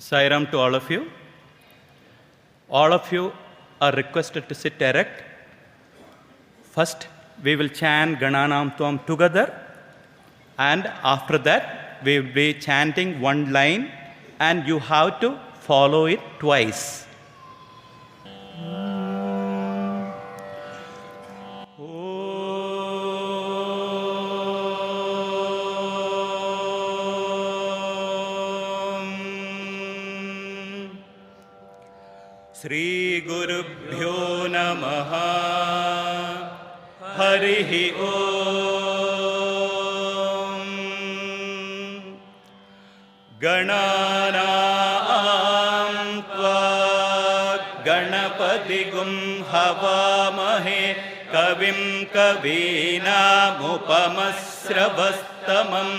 Sairam to all of you. All of you are requested to sit erect. First, we will chant Gananam Tvam together, and after that, we will be chanting one line, and you have to follow it twice. Shri Gurubhyo Namaha Harihi Om Gananam Tva Ganapatigum Havamahe Kavim Kavinam Upamasravastamam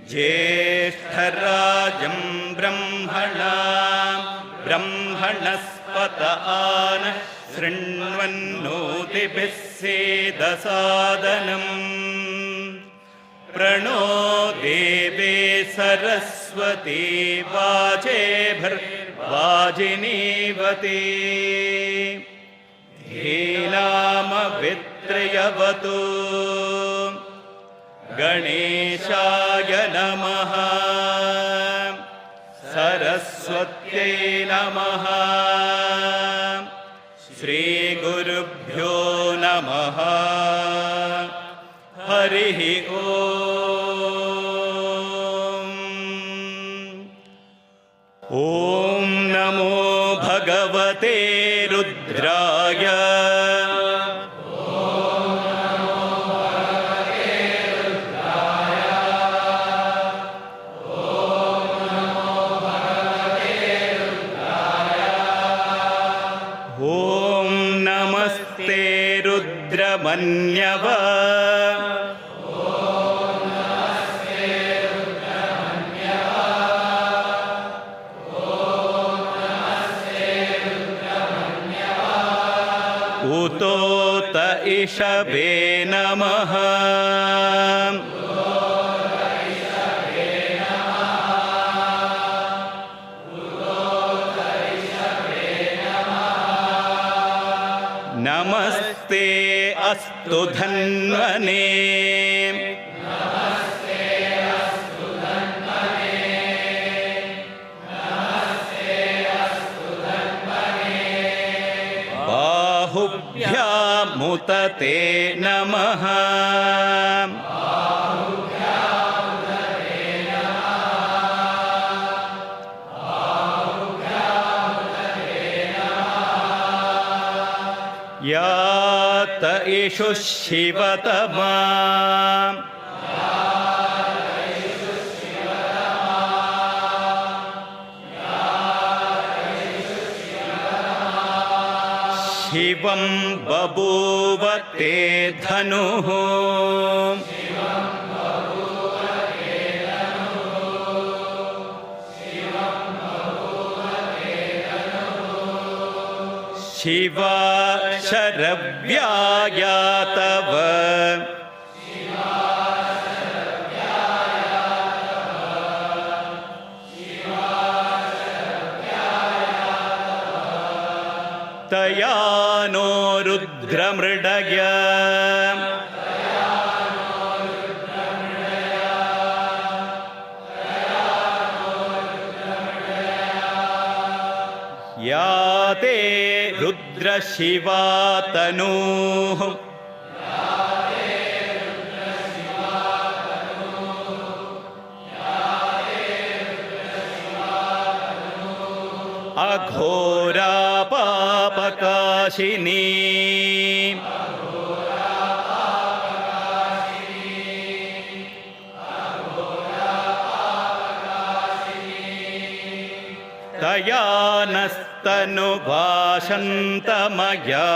Jeshtarajam Brahmanam ब्रह्मणस्पतान् शृण्वन्नोतिभिः सेदसादनम् प्रणो देवे सरस्वती वाजेभिर्वाजिनीवती धीनामवित्रयवतु गणेशाय नमः सरस्वत्यै नमः श्रीगुरुभ्यो नमः हरिः ॐ नमो भगवते रुद्राय रुद्रमन्यव उतोत इषवे नमः नमस्ते अस्तु धन्वने बाहुभ्यामुतते नमः यात इषु शिवतमा शिवं बभूव ते धनुः शिवा शरव्याया तव तया नो रुद्रमृडय या ते रुद्रशिवा तनूः अघोरा पापकाशिनी तया नस्तनुभाषन्तमया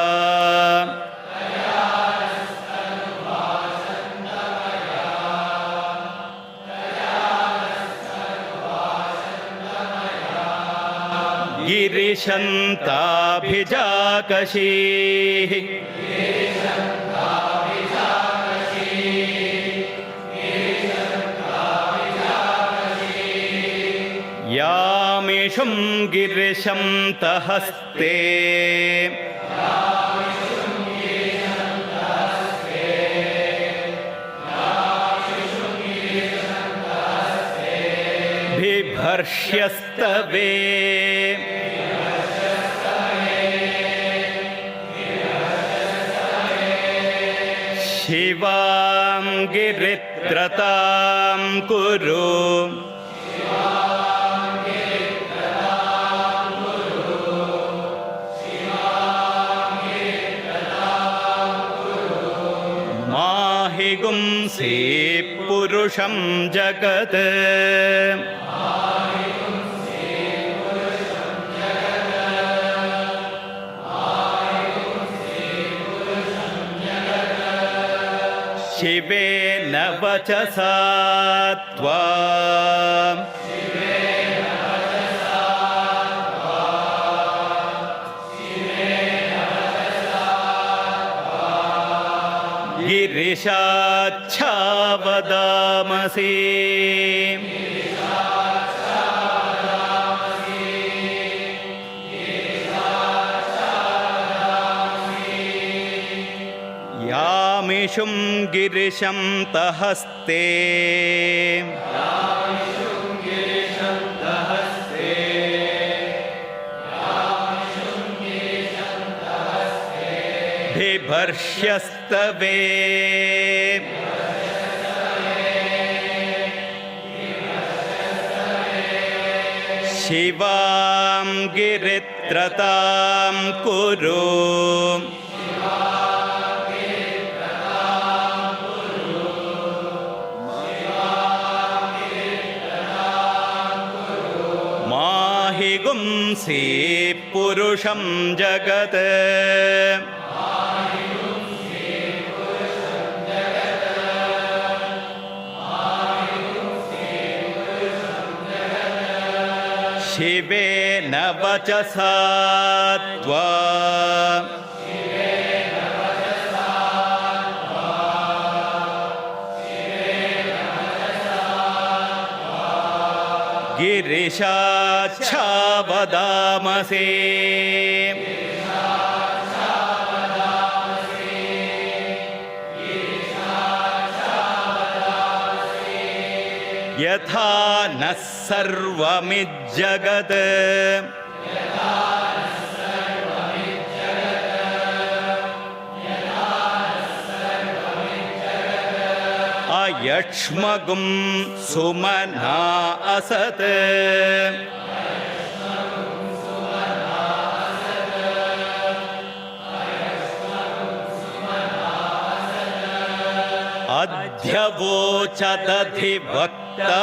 गिरिशन्ताभिजाकशीः यामिषुं गिरिशं तहस्ते बिभर्ष्यस्तवे शिवां गिरित्रतां कुरु माहि गुंसि पुरुषं जगत् शिवेन वचसा त्वा गिरिशाच्छावदामसि यामिषुं गिरिशं तहस्ते बिभर्ष्यस्तवे शिवां गिरित्रतां कुरु माहि गुंसि पुरुषं जगत् शिवेन वचसा त्वा गिरिशाच्छावदामसि यथा नः सर्वमिज्जगत् अयक्ष्मगुं सुमना असत् अध्यवोचदधिवक्ता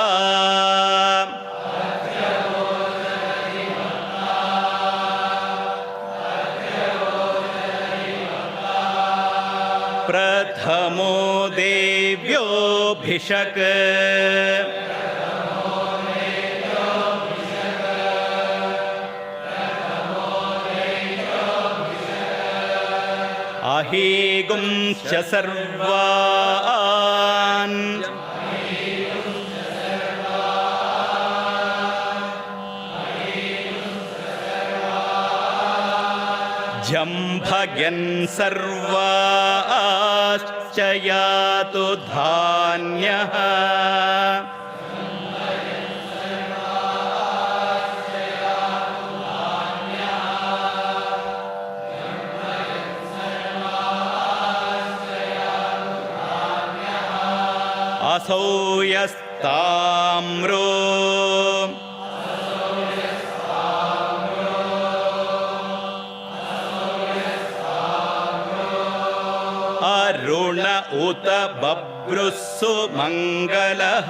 प्रथमो देव्योऽभिषक् अहीगुंश्च सर्वान् जम्भयन् सर्वाश्च यातु धान्यः असौ यस्ताम्रो अरुण उत बभ्रुस्सु मङ्गलः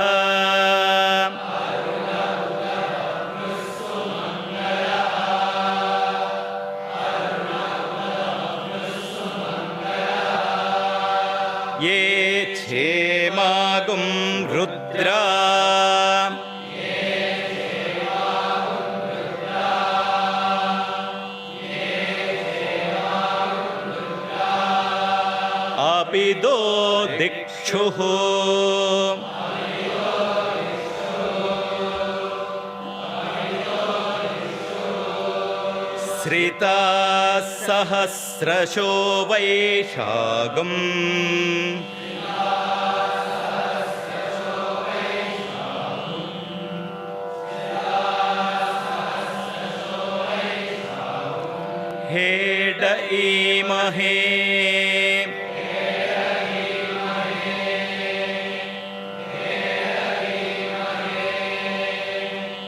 ये क्षेमागुं रुद्रा अपिदो दिक्षुः श्रिता सहस्रशो वैशाखम् हेड ईमहे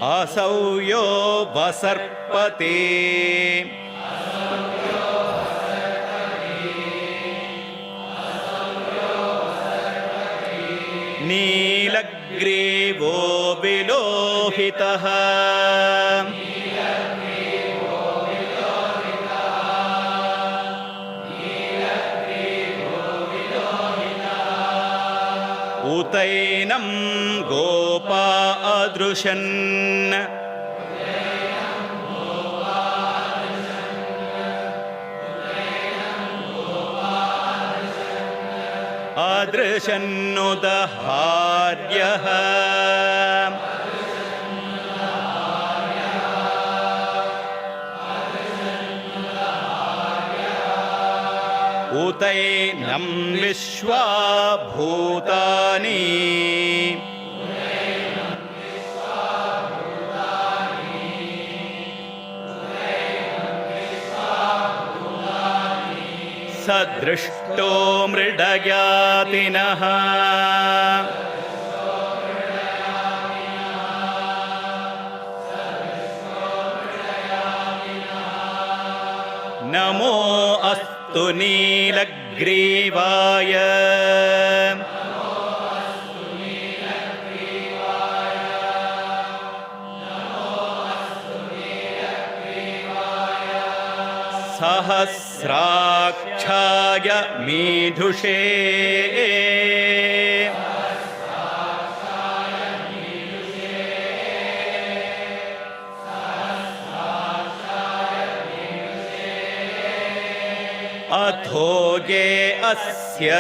असौ यो वसर्पते नीलग्रीवो विलोहितः उतैनं गोपा अदृशन् अदृशन्नुदहार्यः उतैनं विश्वा भूतानि सदृष्टो मृडयातिनः नमो अस्तु नीलग्रीवाय सहस्राक्षाय मीढुषे अथोगे अस्य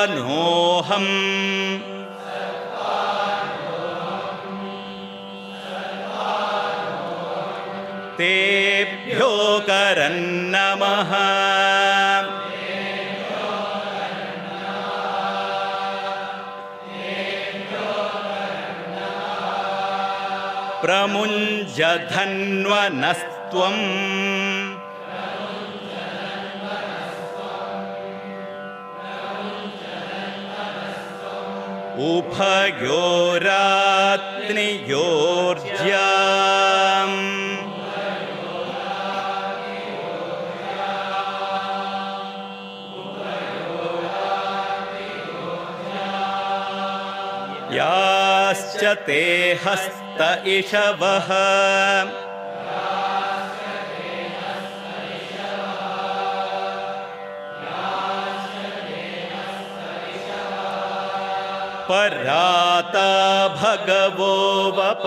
सत्त्वानोऽहम् तेभ्यो करन्नमः प्रमुञ्जधन्वनस्त्वम् उभयोरात्नियोर्ज्याम् याश्च ते हस्त इषवः पराता भगवो वप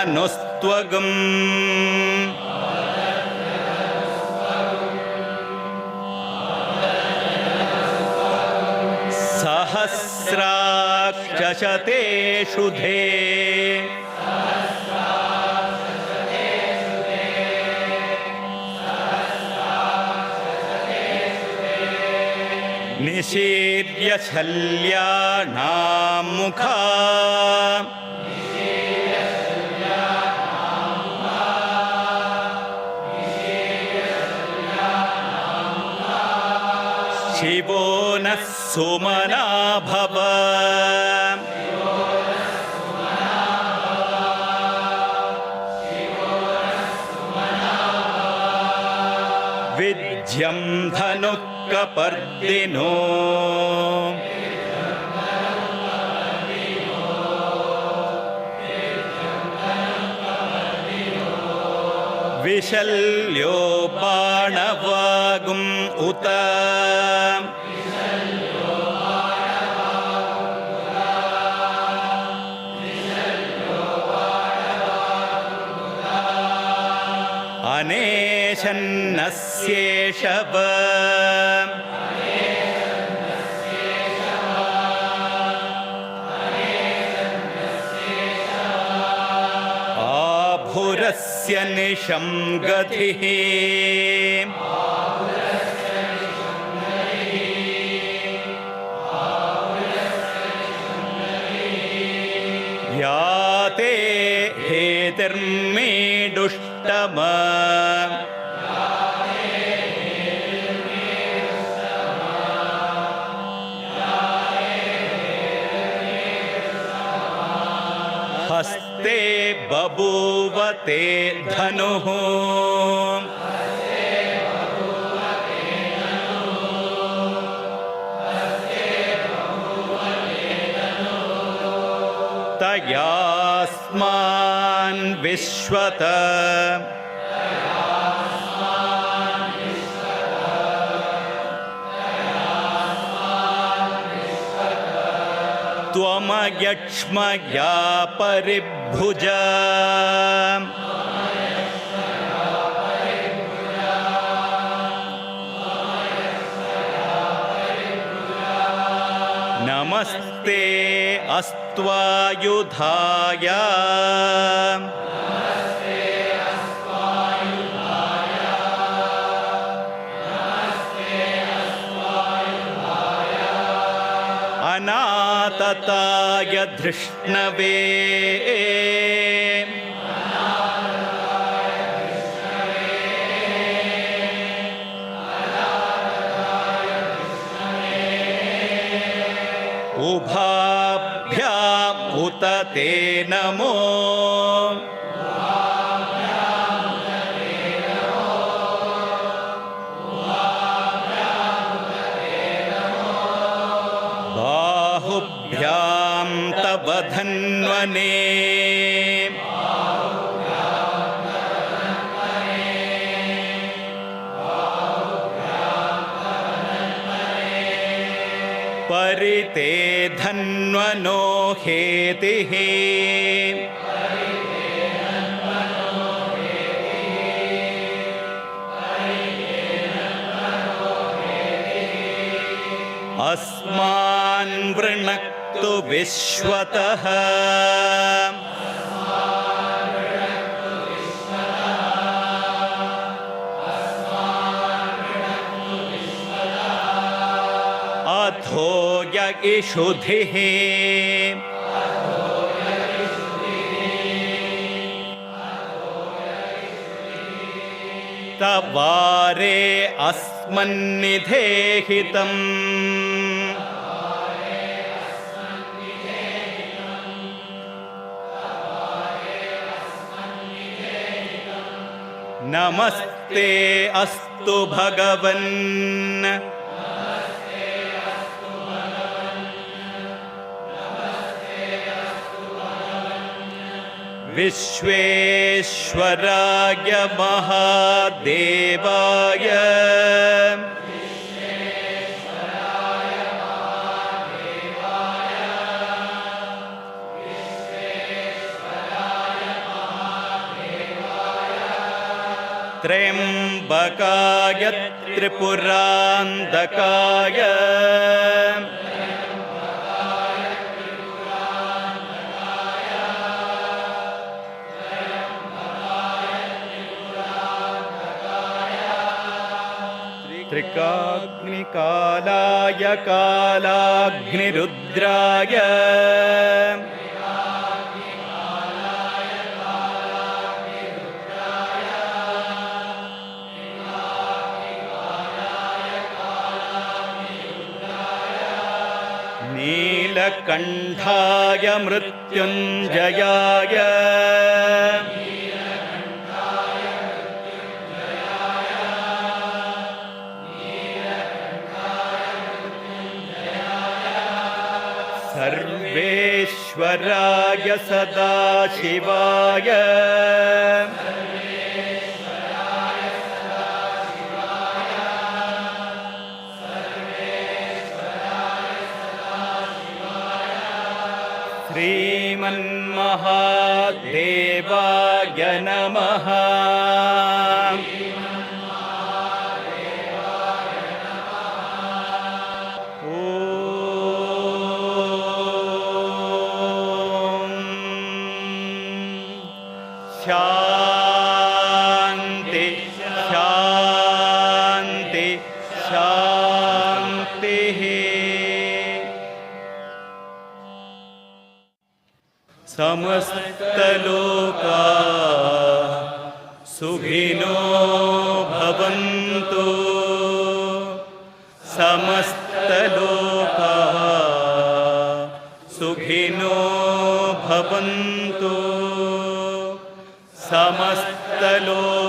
अवतत्यधनुस्त्वगम् सहस्राक्षशते शुधे निशीर्य शल्यानां मुखा शिवो नः सुमना भव विद्यं धनुः कपर्दिनो विशल्यो बाणवागुम् उत छन्नस्येषव आभुरस्य निशं गतिः याते हेतिर्मेडुष्टम हस्ते बभूव ते धनुः तयास्मान् विश्वत त्वमयक्ष्मया परिभुज नमस्ते अस्त्वायुधाय अनातताय धृष्णवे उभाभ्याम् उत ते नमो बाहुभ्यां तव धन्वने परिते धन्वनो हेतिः अस्मान् वृणक्तु विश्वतः अथो य इषुधिः तवारे अस्मन्निधेहितम् नमस्ते अस्तु भगवन् विश्वेश्वराय महादेवाय त्र्यम्बकाय त्रिपुरान्तकाय त्रिकाग्निकालाय कालाग्निरुद्राय नीलकण्ठाय मृत्युञ्जयाय सर्वेश्वराय सदाशिवाय श्रीमन्महादेवाय नमः। ಶಾಂತಿ ಶಾಂತಿ ಶಾಂತಿ. ಸಮಸ್ತಲೋಕಾ ಸುಖಿನೋ ಭವಂತು. ಸಮಸ್ತಲೋಕಾ ಸುಖಿನೋ ಭವಂತು. ಸಮಸ್ತಲೋಕಾ